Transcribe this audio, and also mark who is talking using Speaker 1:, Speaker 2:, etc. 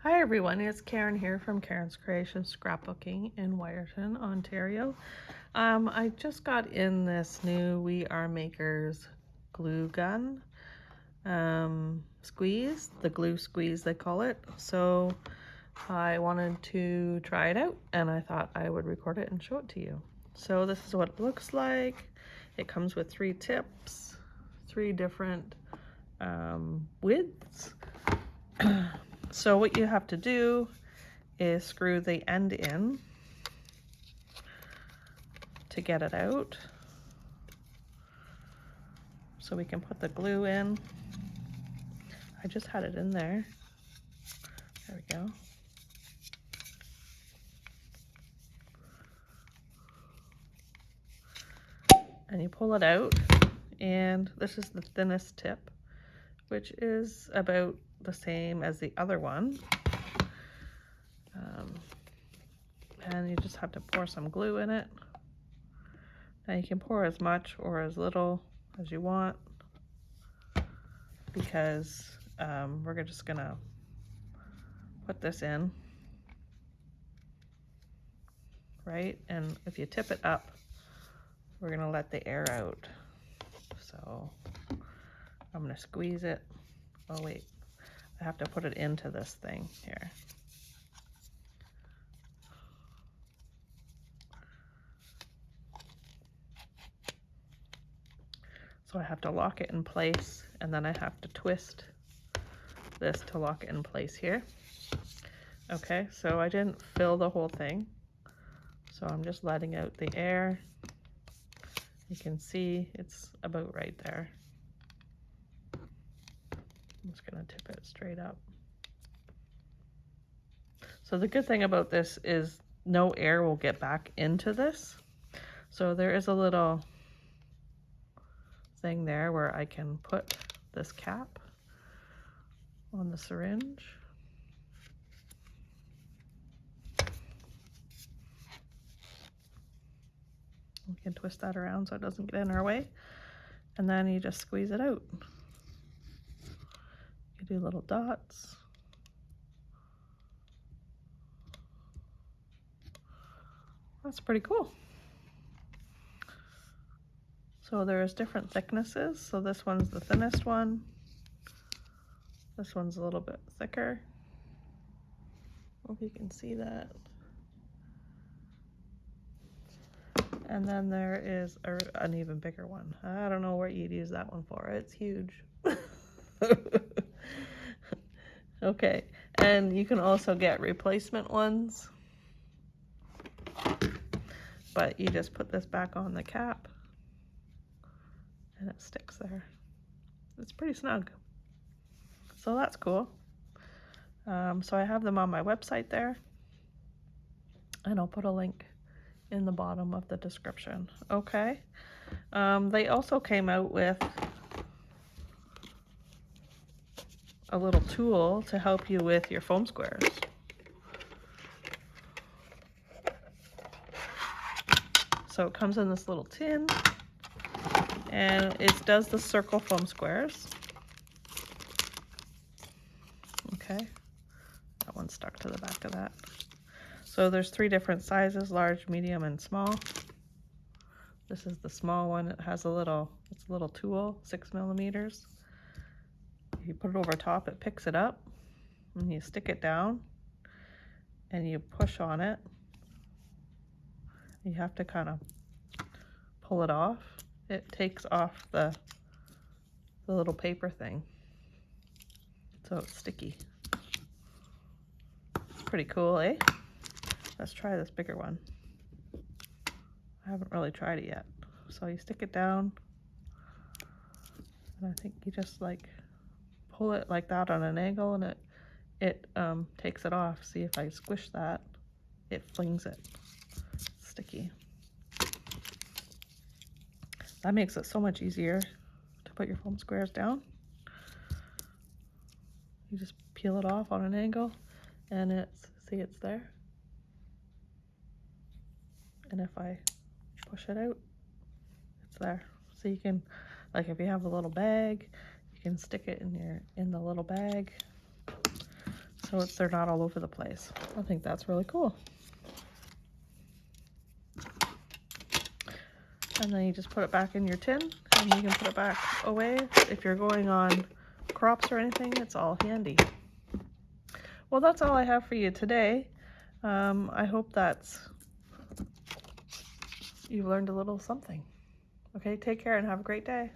Speaker 1: Hi everyone, it's Karen here from Karen's Creations Scrapbooking in Wyerton, Ontario. I just got in this new We Are Makers glue gun squeeze, the glue squeeze they call it. So I wanted to try it out and I thought I would record it and show it to you. So this is what it looks like. It comes with 3 tips, 3 different widths. So what you have to do is screw the end in to get it out. So we can put the glue in. I just had it in there. There we go. And you pull it out, and this is the thinnest tip, which is about the same as the other one. And you just have to pour some glue in it. Now you can pour as much or as little as you want, because we're just gonna put this in, right? And if you tip it up, we're gonna let the air out. So I'm gonna squeeze it. Oh wait, I have to put it into this thing here. So I have to lock it in place, and then I have to twist this to lock it in place here. Okay, so I didn't fill the whole thing, so I'm just letting out the air. You can see it's about right there. I'm just gonna tip it straight up. So the good thing about this is no air will get back into this. So there is a little thing there where I can put this cap on the syringe. We can twist that around so it doesn't get in our way. And then you just squeeze it out. You do little dots. That's pretty cool. So there's different thicknesses. So this one's the thinnest one. This one's a little bit thicker. Hope you can see that. And then there is an even bigger one. I don't know what you'd use that one for. It's huge. Okay, and you can also get replacement ones, but you just put this back on the cap and it sticks there. It's pretty snug. So that's cool. So I have them on my website there, and I'll put a link in the bottom of the description. Okay. They also came out with a little tool to help you with your foam squares. So it comes in this little tin, and it does the circle foam squares. Okay, that one's stuck to the back of that. So there's 3 different sizes, large, medium, and small. This is the small one. It has it's a little tool, 6 millimeters. If you put it over top, it picks it up, and you stick it down, and you push on it. You have to kind of pull it off. It takes off the little paper thing, so it's sticky. It's pretty cool, eh? Let's try this bigger one. I haven't really tried it yet. So you stick it down, and I think you just like pull it like that on an angle, and it takes it off. See, if I squish that, it flings it. It's sticky. That makes it so much easier to put your foam squares down. You just peel it off on an angle, and see, it's there. And if I push it out, it's there. So you can, like, if you have a little bag, you can stick it in the little bag. So they're not all over the place. I think that's really cool. And then you just put it back in your tin, and you can put it back away. If you're going on crops or anything, it's all handy. Well, that's all I have for you today. I hope you've learned a little something. Okay, take care and have a great day.